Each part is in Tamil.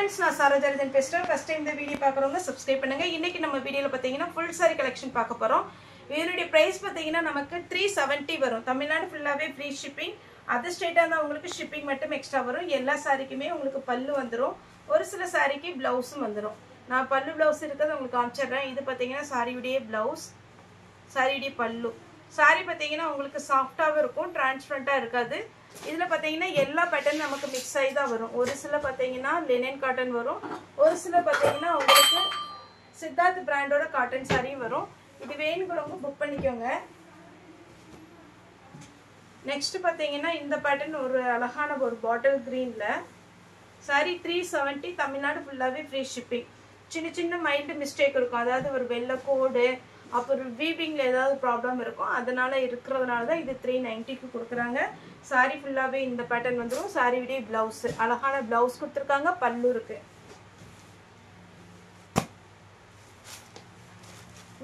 friends, நான் சாரஜாரதன் பேசுறேன். ஃபர்ஸ்ட் டைம் இந்த வீடியோ பார்க்குறவங்க சப்ஸ்கிரைப் பண்ணுங்க. இன்னைக்கு நம்ம வீடியோல பாத்தீங்கன்னா ஃபுல் saree கலெக்ஷன் பார்க்க போறோம். இதனுடைய பிரைஸ் பாத்தீங்கன்னா நமக்கு 370 வரும். தமிழ்நாடு ஃபுல்லாவே ஃப்ரீ ஷிப்பிங். அதர் ஸ்டேட்டா இருந்தா உங்களுக்கு ஷிப்பிங் மட்டும் எக்ஸ்ட்ரா வரும். எல்லா சாரிக்குமே உங்களுக்கு பல்லு வந்துரும். ஒரு சில சாரிக்கு பிளவுஸும் வந்துரும். நான் பல்லு பிளவுஸ் இருக்கிறது உங்களுக்கு காமிச்சிடுறேன். இது பாத்தீங்கன்னா சாரியுடைய பிளவுஸ், சாரியுடைய பல்லு. சாரி பாத்தீங்கன்னா உங்களுக்கு சாஃப்டாவே இருக்கும், டிரான்ஸ்பரண்டா இருக்காது. இதுல பாத்தீங்கன்னா எல்லா பேட்டர்ன் நமக்கு மிக்ஸ் ஆகி தான் வரும். ஒரு சில பாத்தீங்கன்னா லினன் காட்டன் வரும், ஒரு சில பாத்தீங்கன்னா உங்களுக்கு சித்தார்த் பிராண்டோட காட்டன் சாரியும் வரும். இது வேணுங்கிறவங்க புக் பண்ணிக்கோங்க. நெக்ஸ்ட் பாத்தீங்கன்னா இந்த பேட்டர்ன் ஒரு அழகான ஒரு பாட்டில் கிரீன்ல சாரி 370. தமிழ்நாடு ஃபுல்லாவே ஃப்ரீ ஷிப்பிங். சின்ன சின்ன மைல்டு மிஸ்டேக் இருக்கும், அதாவது ஒரு வெள்ளை கோடு அப்புறம் வீவிங்ல ஏதாவது ப்ராப்ளம் இருக்கும், அதனால இருக்கிறதுனால தான் இது 390க்கு கொடுக்குறாங்க. சாரி ஃபுல்லாவே இந்த பேட்டர்ன் வந்துடும். சாரியுடைய பிளவுஸ் அழகான பிளவுஸ் கொடுத்துருக்காங்க, பல்லு இருக்கு.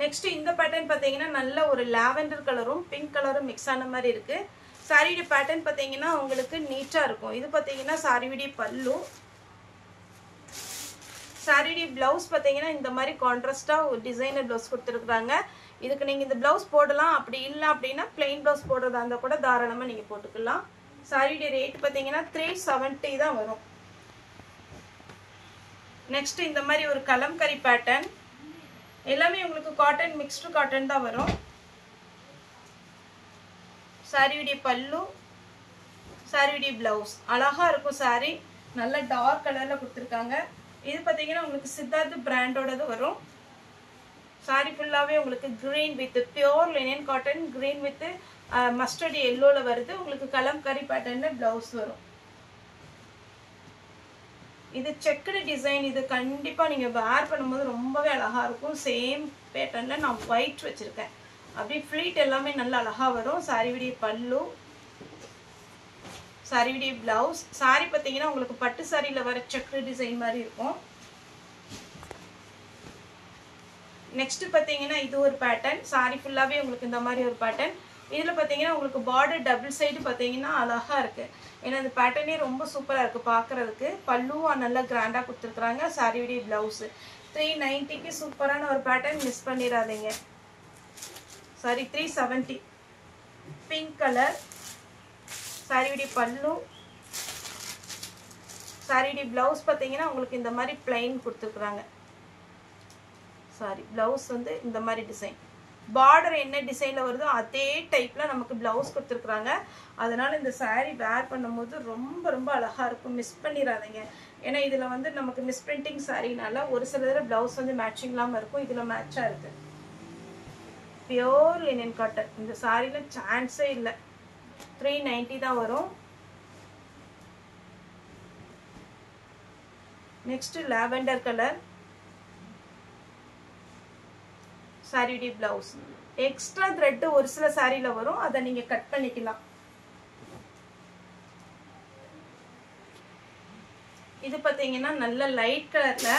நெக்ஸ்ட் இந்த பேட்டர்ன் பார்த்தீங்கன்னா நல்ல ஒரு லாவெண்டர் கலரும் பிங்க் கலரும் மிக்ஸ் ஆன மாதிரி இருக்கு. சாரியுடைய பேட்டர்ன் பார்த்தீங்கன்னா உங்களுக்கு நீட்டா இருக்கும். இது பார்த்தீங்கன்னா சாரியுடைய பல்லு. சாரியுடைய பிளவுஸ் பார்த்தீங்கன்னா இந்த மாதிரி கான்ட்ராஸ்டா ஒரு டிசைனர் பிளவுஸ் கொடுத்துருக்காங்க. இதுக்கு நீங்க இந்த பிளவுஸ் போடலாம், அப்படி இல்லை அப்படின்னா பிளெயின் பிளவுஸ் போடுறதா இருந்தால் கூட தாராளமா நீங்க போட்டுக்கலாம். சாரியுடைய ரேட் பார்த்தீங்கன்னா 370 தான் வரும். நெக்ஸ்ட் இந்த மாதிரி ஒரு கலம்கரி பேட்டர்ன், எல்லாமே உங்களுக்கு காட்டன் மிக்ஸ்டு காட்டன் தான் வரும். சாரியுடைய பல்லு, சாரியுடைய பிளவுஸ் அழகா இருக்கும். சாரி நல்ல டார்க் கலர்ல கொடுத்துருக்காங்க. இது பார்த்தீங்கன்னா உங்களுக்கு சித்தார்த் பிராண்டோடது வரும். சாரி ஃபுல்லாவே உங்களுக்கு green with pure linen cotton, green with mustard எல்லோல வருது. உங்களுக்கு கலம்கரி பேட்டர்ன்ல பிளவுஸ் வரும். இது செக்குடு டிசைன். இது கண்டிப்பா நீங்க வேர் பண்ணும்போது ரொம்பவே அழகா இருக்கும். சேம் பேட்டர்ன்ல நான் ஒயிட் வச்சிருக்கேன். அப்படியே ஃப்ளீட் எல்லாமே நல்ல அழகா வரும். சாரியுடைய பல்லு, சாரியுடைய பிளவுஸ். சாரி பார்த்தீங்கன்னா உங்களுக்கு பட்டு சாரியில வர செக்குடு டிசைன் மாதிரி இருக்கும். நெக்ஸ்ட் பார்த்தீங்கன்னா இது ஒரு பேட்டர்ன். சாரி ஃபுல்லாவே உங்களுக்கு இந்த மாதிரி ஒரு பேட்டர்ன். இதுல பார்த்தீங்கன்னா உங்களுக்கு பார்டர் டபுள் சைடு பார்த்தீங்கன்னா அழகா இருக்கு. ஏன்னா இந்த பேட்டர்னே ரொம்ப சூப்பரா இருக்கு பார்க்கறதுக்கு. பல்லுவும் நல்லா கிராண்டா கொடுத்துருக்காங்க. சாரியுடைய பிளவுஸ் 390க்கு சூப்பரான ஒரு பேட்டர்ன், மிஸ் பண்ணிடாதீங்க. Sorry 370 pink colour. சாரியுடைய பல்லு, சாரியுடைய பிளவுஸ் பார்த்தீங்கன்னா உங்களுக்கு இந்த மாதிரி பிளைன் கொடுத்துருக்குறாங்க. சாரி பிளவுஸ் வந்து இந்த மாதிரி டிசைன், பார்டர் என்ன டிசைன்ல வருதோ அதே டைப்ல நமக்கு பிளவுஸ் கொடுத்துருக்குறாங்க. அதனால இந்த சாரி வேர் பண்ணும்போது ரொம்ப ரொம்ப அழகா இருக்கும், மிஸ் பண்ணிடாதீங்க. ஏன்னா இதுல வந்து நமக்கு மிஸ் பிரிண்டிங் சாரினால ஒரு சில தடவை பிளவுஸ் வந்து மேட்சிங் இல்லாம இருக்கும். இதுல மேட்சா இருக்கு. Pure linen cotton. இந்த சாரில சான்ஸே இல்லை. 390 தான் வரும். Next lavender colour. சாரியுடைய பிளவுஸ் எக்ஸ்ட்ரா த்ரெட் ஒரு சில சாரியில வரும், அதை நீங்க கட் பண்ணிக்கலாம். இது பாத்தீங்கன்னா நல்ல லைட் கலர்ல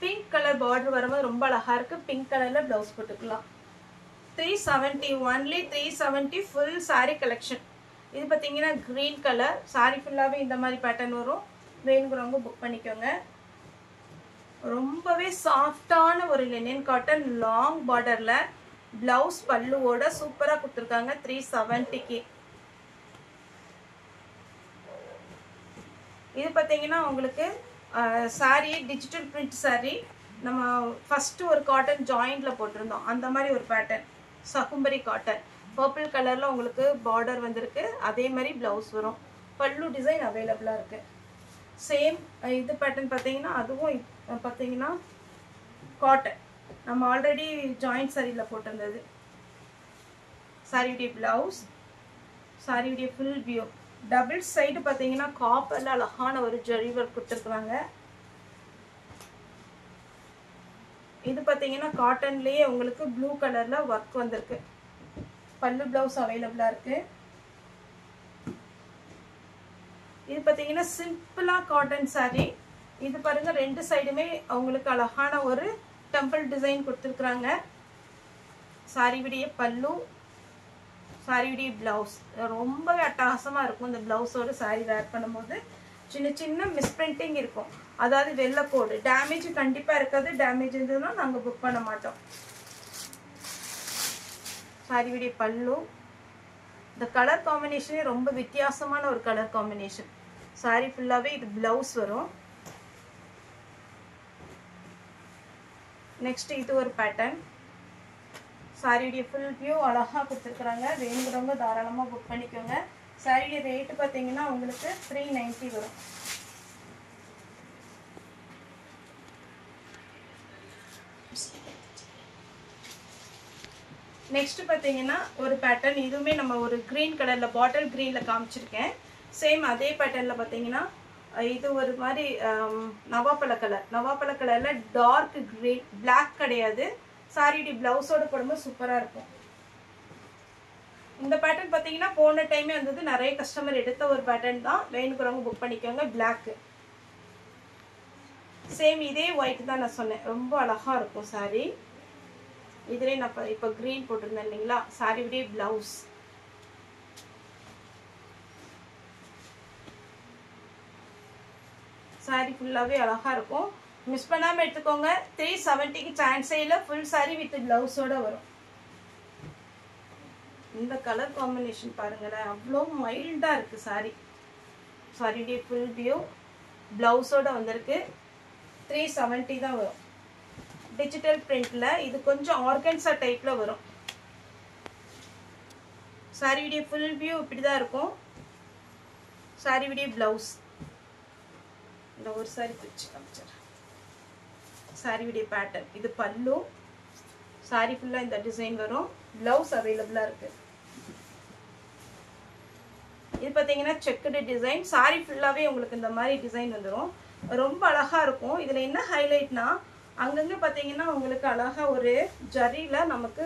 பிங்க் கலர் பார்டர் வரும்போது ரொம்ப அழகா இருக்கு. பிங்க் கலர்ல பிளவுஸ் போட்டுக்கலாம். 370 ஒன்லி 370 ஃபுல் சாரி கலெக்ஷன். இது பாத்தீங்கன்னா கிரீன் கலர். சாரி ஃபுல்லாவே இந்த மாதிரி பேட்டர்ன் வரும். வேணுங்கிறவங்க புக் பண்ணிக்கோங்க. ரொம்பவே சாஃப்டான ஒரு லினன் காட்டன், லாங் பார்டர்ல பிளவுஸ் பல்லுவோட சூப்பரா கொடுத்துருக்காங்க 370க்கு. இது பாத்தீங்கன்னா உங்களுக்கு சாரி டிஜிட்டல் பிரிண்ட் சாரி. நம்ம ஃபர்ஸ்ட் ஒரு காட்டன் ஜாயிண்ட்ல போட்டிருந்தோம், அந்த மாதிரி ஒரு பேட்டர்ன். சகும்பரி காட்டன் பர்பிள் கலர்ல உங்களுக்கு பார்டர் வந்திருக்கு. அதே மாதிரி பிளவுஸ் வரும். பல்லு டிசைன் அவைலபிளா இருக்கு. சேம் இது பேட்டர்ன் பார்த்தீங்கன்னா அதுவும் பார்த்தீங்கன்னா காட்டன், நம்ம ஆல்ரெடி ஜாயிண்ட் சாரியில போட்டிருந்தது. சாரியுடைய பிளவுஸ், சாரியுடைய ஃபுல் வியூ. டபுள் சைடு பார்த்தீங்கன்னா காப்பர்ல அழகான ஒரு ஜரி ஒர்க் கொடுத்துருக்குறாங்க. இது பார்த்தீங்கன்னா காட்டன்லயே உங்களுக்கு ப்ளூ கலர்ல ஒர்க் வந்திருக்கு. பல்லு பிளவுஸ் அவைலபிளா இருக்கு. இது பார்த்தீங்கன்னா சிம்பிளா காட்டன் சாரி. இது பாருங்க ரெண்டு சைடுமே உங்களுக்கு அழகான ஒரு டெம்பிள் டிசைன் கொடுத்துருக்குறாங்க. சாரியுடைய பல்லு, சாரியுடைய பிளவுஸ் ரொம்பவே அட்டகாசமா இருக்கும். இந்த பிளவுஸோட சாரி வேர் பண்ணும்போது சின்ன சின்ன மிஸ்பிரிண்டிங் இருக்கும். அதாவது வெள்ளை கோடு டேமேஜ் கண்டிப்பாக இருக்காது. டேமேஜ் இருந்ததுன்னா நாங்கள் புக் பண்ண மாட்டோம். சாரியுடைய பல்லு. இந்த கலர் காம்பினேஷனே ரொம்ப வித்தியாசமான ஒரு கலர் காம்பினேஷன். சாரி ஃபுல்லாகவே இது ப்ளவுஸ் வரும். நெக்ஸ்ட் இது ஒரு பேட்டர்ன். சாரியுடைய ஃபுல் வியூ அழகாக கொடுத்துருக்குறாங்க. வேணுங்கிறவங்க தாராளமாக புக் பண்ணிக்கோங்க. சாரியுடைய ரேட்டு பார்த்தீங்கன்னா உங்களுக்கு 390 வரும். நெக்ஸ்ட் பார்த்தீங்கன்னா ஒரு பேட்டர்ன். இதுவுமே நம்ம ஒரு க்ரீன் கலரில் பாட்டில் க்ரீனில் காமிச்சிருக்கேன். சேம் அதே பேட்டர்னில் பார்த்தீங்கன்னா இது ஒரு மாதிரி நவாப்பழ கலர். நவாப்பழ கலரில் டார்க் க்ரீன், பிளாக் கிடையாது. சாரியுடைய ப்ளவுஸோட போடும்போது சூப்பராக இருக்கும். இந்த பேட்டர்ன் பார்த்தீங்கன்னா போன டைமே வந்தது. நிறைய கஸ்டமர் எடுத்த ஒரு பேட்டர்ன் தான். வேணுங்கிறவங்க புக் பண்ணிக்கோங்க. பிளாக்கு சேம் இதே ஒயிட் தான் நான் சொன்னேன். ரொம்ப அழகாக இருக்கும் சாரி. இதுலேயே நான் இப்போ க்ரீன் போட்டிருந்தேன் இல்லைங்களா. சாரியுடைய ப்ளவுஸ். சாரி ஃபுல்லாகவே அழகாக இருக்கும். மிஸ் பண்ணாமல் எடுத்துக்கோங்க. 370க்கு சான்ஸே இல்லை. ஃபுல் சாரி வித் ப்ளவுஸோட வரும். இந்த கலர் காம்பினேஷன் பாருங்களேன், அவ்வளோ மைல்டாக இருக்குது சாரி. சாரியுடைய ஃபுல் வியூ ப்ளவுஸோட வந்திருக்கு. 370 தான் வரும். டிஜிட்டல் பிரிண்டில் இது கொஞ்சம் ஆர்கன்ஸா டைப்பில் வரும். சாரியுடைய ஃபுல் வியூ இப்படி தான் இருக்கும். சாரியுடைய ப்ளவுஸ் இந்த ஒரு சாரி பிரிச்சு காமிச்சிடுறேன். சாரியுடைய பேட்டர்ன் இது பல்லு. சாரி ஃபுல்லாக இந்த டிசைன் வரும். ப்ளவுஸ் அவைலபிளாக இருக்குது. இது பார்த்தீங்கன்னா செக்குடு டிசைன். சாரி ஃபுல்லாகவே உங்களுக்கு இந்த மாதிரி டிசைன் வந்துடும். ரொம்ப அழகாக இருக்கும். இதில் என்ன ஹைலைட்னா அங்கங்கே பார்த்தீங்கன்னா உங்களுக்கு அழகாக ஒரு ஜரியில் நமக்கு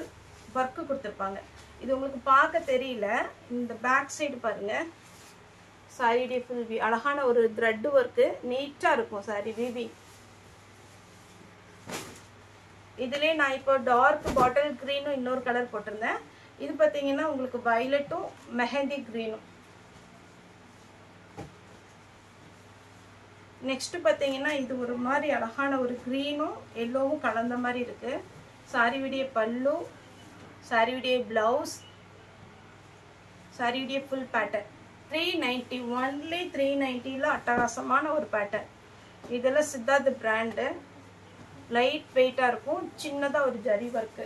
ஒர்க்கு கொடுத்துருப்பாங்க. இது உங்களுக்கு பார்க்க தெரியல. இந்த பேக் சைடு பாருங்கள். சாரியுடைய ஃபுல் வி அழகான ஒரு த்ரெட் ஒர்க்கு நீட்டாக இருக்கும் சாரி வீவிங். இதுலேயே நான் இப்போ டார்க் பாட்டில் க்ரீனும் இன்னொரு கலர் போட்டிருந்தேன். இது பார்த்தீங்கன்னா உங்களுக்கு வயலட்டும் மெஹந்தி க்ரீனும். நெக்ஸ்ட் பார்த்தீங்கன்னா இது ஒரு மாதிரி அழகான ஒரு க்ரீனும் எல்லோவும் கலந்த மாதிரி இருக்குது. சாரியுடைய பல்லு, சாரியுடைய ப்ளவுஸ், சாரியுடைய ஃபுல் பேட்டர்ன். 390 ஒன்லி 390ல் அட்டகாசமான ஒரு பேட்டர்ன். இதெல்லாம் சித்தார்த் பிராண்டு. லைட் வெயிட்டாக இருக்கும். சின்னதாக ஒரு ஜரி ஒர்க்கு.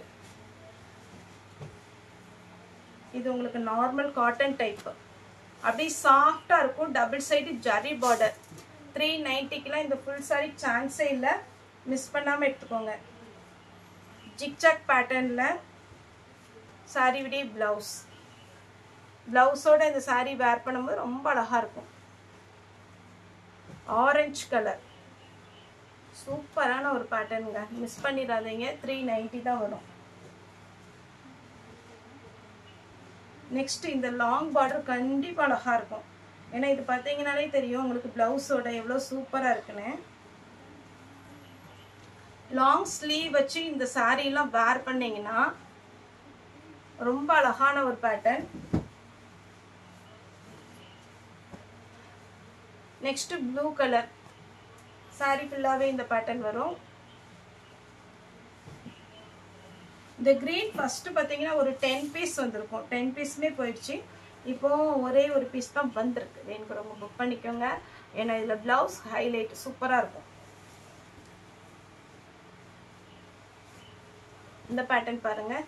இது உங்களுக்கு நார்மல் காட்டன் டைப்பு. அப்படியே சாஃப்டாக இருக்கும். Double side zari border. 390க்குலாம் இந்த ஃபுல் சாரி சான்ஸே இல்லை. மிஸ் பண்ணாமல் எடுத்துக்கோங்க. ஜிக்ஜாக் பேட்டர்னில் சாரியுடைய ப்ளவுஸ். ப்ளவுஸோட இந்த சாரி வேர் பண்ணும்போது ரொம்ப அழகாக இருக்கும். ஆரஞ்சு கலர் சூப்பரான ஒரு பேட்டர்னுங்க. மிஸ் பண்ணிடாதீங்க. 390 தான் வரும். நெக்ஸ்ட் இந்த லாங் பார்டர் கண்டிப்பாக அழகாக இருக்கும். ஏன்னா இது பார்த்தீங்கன்னாலே தெரியும் உங்களுக்கு ப்ளவுஸோட எவ்வளோ சூப்பராக இருக்குன்னு. லாங் ஸ்லீவ் வச்சு இந்த சாரீலாம் வேர் பண்ணிங்கன்னா ரொம்ப அழகான ஒரு pattern. Next blue colour. Sorry ஃபுல்லாகவே இந்த பேட்டர்ன் வரும். இந்த க்ரீன் ஃபஸ்ட்டு பார்த்தீங்கன்னா ஒரு 10 பீஸ் வந்திருக்கும். 10 பீஸுமே போயிடுச்சு. இப்போது ஒரே ஒரு பீஸ் தான் வந்திருக்கு. வேணுங்கிறவங்க புக் பண்ணிக்கோங்க. ஏன்னா இதில் ப்ளவுஸ் ஹைலைட் சூப்பராக இருக்கும். இந்த பேட்டர்ன் பாருங்கள்.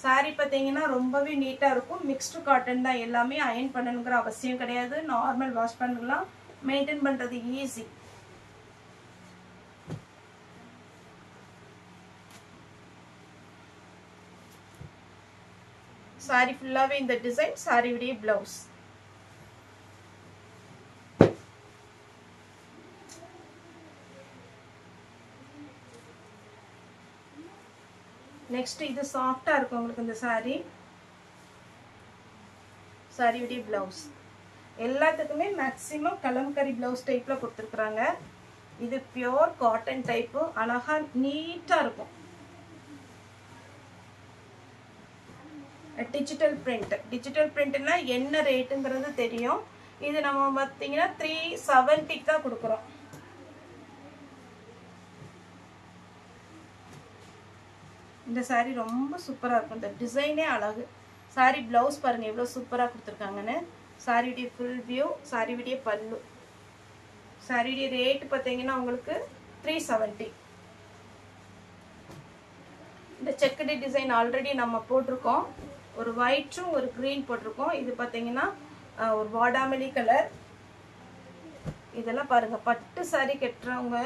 சாரி பார்த்தீங்கன்னா ரொம்பவே நீட்டாக இருக்கும். மிக்ஸ்டு காட்டன் தான். எல்லாமே அயன் பண்ணணுங்கிற அவசியம் கிடையாது. நார்மல் வாஷ் பண்ணலாம். மெயின்டைன் பண்ணுறது ஈஸி. சாரி ஃபுல்லாகவே இந்த டிசைன். சாரியுடைய ப்ளவுஸ். நெக்ஸ்ட் இது சாஃப்டாக இருக்கும் உங்களுக்கு இந்த சாரி. சாரியுடைய ப்ளவுஸ். எல்லாத்துக்குமே மேக்ஸிமம் கலம்கரி ப்ளவுஸ் டைப்பில் கொடுத்துருக்குறாங்க. இது பியோர் காட்டன் டைப்பு. அழகாக நீட்டாக இருக்கும். Digital print. டிஜிட்டல் பிரிண்ட்னா என்ன ரேட்டுங்கிறது தெரியும். இது நம்ம பார்த்தீங்கன்னா 370 தான் கொடுக்குறோம். இந்த saree ரொம்ப சூப்பரா இருக்கும். இந்த டிசைனே அழகு. saree பிளவுஸ் பாருங்க எவ்வளவு சூப்பரா கொடுத்திருக்காங்கன்னு. saree உடைய full view, saree உடைய பல்லு. saree உடைய ரேட் பாத்தீங்கன்னா உங்களுக்கு 370. இந்த செக்குடு டிசைன் ஆல்ரெடி நம்ம போட்டிருக்கோம். ஒரு ஒயிட்டும் ஒரு கிரீன் போட்டிருக்கோம். இது பாத்தீங்கன்னா ஒரு வாடாமல்லி கலர். இதெல்லாம் பாருங்க பட்டு saree கட்டுறவங்க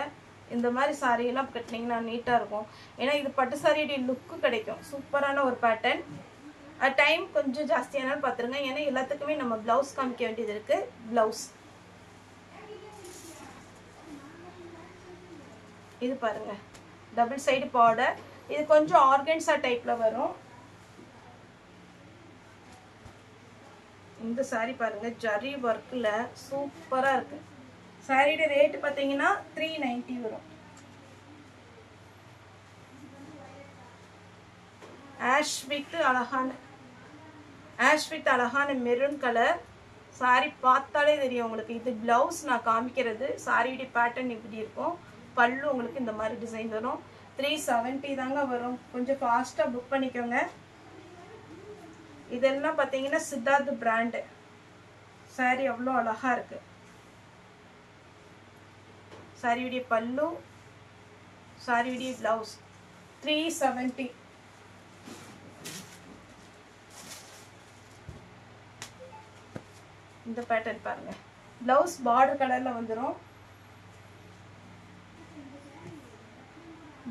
இந்த மாதிரி saree எல்லாம் கட்டினீங்கன்னா நீட்டா இருக்கும். ஏன்னா இது பட்டு சாரியோட லுக் கிடைக்கும். சூப்பரான ஒரு பேட்டர்ன். டைம் கொஞ்சம் ஜாஸ்தியானாலும் பாத்துருங்க. ஏன்னா எல்லாத்துக்குமே நம்ம பிளவுஸ் காமிக்க வேண்டியது இருக்கு. பிளவுஸ் இது பாருங்க டபுள் சைடு பார்டர். இது கொஞ்சம் ஆர்கன்ஸா டைப்ல வரும். இந்த saree பாருங்க ஜரி வர்க்ல சூப்பரா இருக்கு. சாரியோட ரேட் பாத்தீங்கன்னா 390 வரும். ஆஷ் வித் அழகான மெரூன் கலர். சாரி பார்த்தாலே தெரியும் உங்களுக்கு. இது பிளவுஸ் நான் காமிக்கிறது. சாரியோட பேட்டர்ன் இப்படி இருக்கும். பல்லு உங்களுக்கு இந்த மாதிரி டிசைன் வரும். 370 தாங்க வரும். கொஞ்சம் ஃபாஸ்டா புக் பண்ணிக்கோங்க. இதெல்லாம் பாத்தீங்கன்னா சித்தார்த் பிராண்ட். சாரி அவ்வளோ அழகா இருக்கு. சாரியுடைய பல்லு, சாரியுடைய பிளவுஸ் 370. இந்த பேட்டர்ன் பாருங்க. பிளவுஸ் பார்டர் கலர்ல வந்துரும்.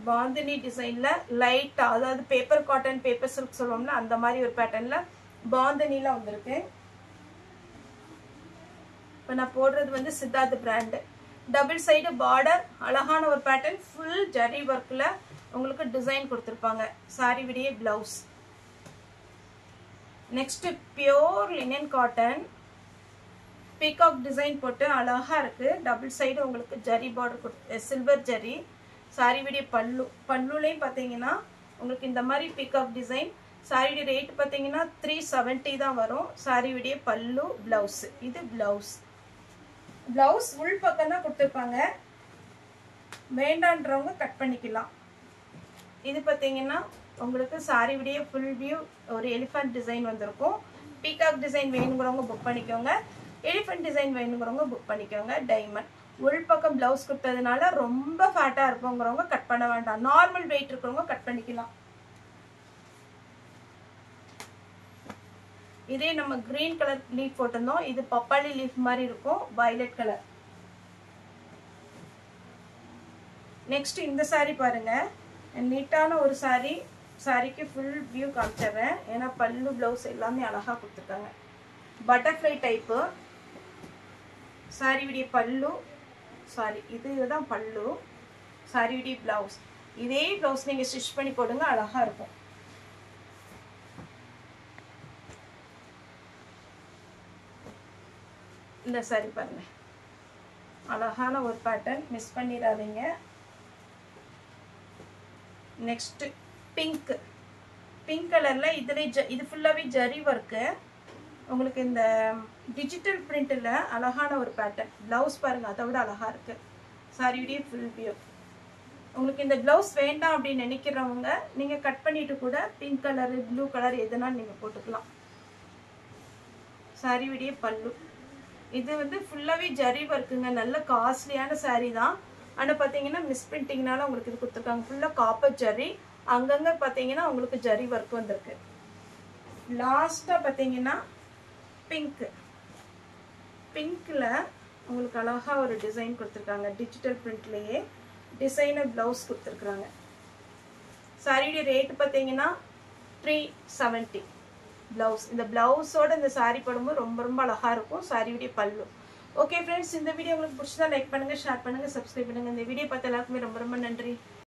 பாந்தினி டிசைன்ல லைட்டா, அதாவது பேப்பர் காட்டன் பேப்பர் சில்க் சொல்லுவோம்ல அந்த மாதிரி ஒரு பேட்டர்ன்ல பாந்தினில வந்திருக்கு. இப்போ நான் போடுறது வந்து Siddharth brand. Double side border, அழகான ஒரு பேட்டர்ன், ஃபுல் ஜரி ஒர்க்ல உங்களுக்கு டிசைன் கொடுத்திருப்பாங்க. சாரி விடிய blouse. Next pure linen cotton peacock design போட்டு அழகா இருக்கு. டபுள் சைடு உங்களுக்கு zari border, silver zari. Sorry விடிய பல்லு. பல்லுலையும் பாத்தீங்கன்னா உங்களுக்கு இந்த மாதிரி பீகாக் டிசைன். சாரியுடைய ரேட் பாத்தீங்கன்னா 370 தான் வரும். சாரி விடிய பல்லு, பிளவுஸ். இது பிளவுஸ். பிளவுஸ் உள் பக்கம் தான் கொடுத்துருப்பாங்க. வேண்டான்றவங்க கட் பண்ணிக்கலாம். இது பாத்தீங்கன்னா உங்களுக்கு சாரி விடிய ஃபுல் வியூ ஒரு எலிஃபண்ட் டிசைன் வந்திருக்கும். பீகாக் டிசைன் வேணுங்கிறவங்க புக் பண்ணிக்கோங்க. எலிஃபண்ட் டிசைன் வேணுங்கிறவங்க புக் பண்ணிக்கோங்க. டைமண்ட் உள் பக்கம் பிளவுஸ் கொடுத்ததுனால ரொம்ப ஃபேட்டா இருப்போங்கிறவங்க கட் பண்ண வேண்டாம். நார்மல் வெயிட் இருக்கிறவங்க கட் பண்ணிக்கலாம். இதே நம்ம கிரீன் கலர் லீஃப் போட்டிருந்தோம். இது பப்பாளி லீஃப் மாதிரி இருக்கும். Violet colour. நெக்ஸ்ட் இந்த saree பாருங்க. நீட்டான ஒரு saree. சாரிக்கு ஃபுல் வியூ காமிச்சிடுறேன். ஏன்னா பல்லு பிளவுஸ் எல்லாமே அழகா கொடுத்துருக்காங்க. Butterfly type. சாரி விடிய பல்லு. சாரி இதுதான் பல்லு. சாரி விடிய பிளவுஸ். இதே பிளவுஸ் நீங்க ஸ்டிச் பண்ணி போடுங்க, அழகா இருக்கும். இந்த saree பாருங்க அழகான ஒரு பேட்டர்ன். மிஸ் பண்ணிடாதீங்க. Next pink. பிங்க் கலர்ல இது ஃபுல்லாவே ஜரி ஒர்க். உங்களுக்கு இந்த டிஜிட்டல் பிரிண்ட்ல அழகான ஒரு பேட்டர்ன். பிளவுஸ் பாருங்க அதை விட அழகா இருக்கு. சாரியுடைய ஃபுல் வியூ. உங்களுக்கு இந்த பிளவுஸ் வேண்டாம் அப்படின்னு நினைக்கிறவங்க நீங்க கட் பண்ணிட்டு கூட பிங்க் கலர், ப்ளூ கலர் எதுனாலும் நீங்க போட்டுக்கலாம். சாரியுடைய பல்லு. இது வந்து ஃபுல்லாவே ஜரி ஒர்க்குங்க. நல்ல காஸ்ட்லியான saree தான். ஆனா பாத்தீங்கன்னா மிஸ் பிரிண்டிங்னால உங்களுக்கு இது கொடுத்துருக்காங்க. ஃபுல்லா காப்பர் ஜரி. அங்கங்க பாத்தீங்கன்னா உங்களுக்கு ஜரி ஒர்க் வந்திருக்கு. லாஸ்டா பாத்தீங்கன்னா பிங்க். பிங்க்ல உங்களுக்கு அழகா ஒரு டிசைன் கொடுத்துருக்காங்க. டிஜிட்டல் பிரிண்ட்லயே டிசைனர் பிளவுஸ் கொடுத்துருக்காங்க. சாரியுடைய ரேட் பாத்தீங்கன்னா 370. பிளவுஸ். இந்த பிளவுஸோட இந்த saree போடும்போது ரொம்ப ரொம்ப அழகா இருக்கும். சாரியுடைய பல்லு. ஓகே ஃப்ரெண்ட்ஸ், இந்த வீடியோ உங்களுக்கு பிடிச்சதா லைக் பண்ணுங்க, ஷேர் பண்ணுங்க, சப்ஸ்கிரைப் பண்ணுங்க. இந்த வீடியோ பார்த்த எல்லாருக்குமே ரொம்ப ரொம்ப நன்றி.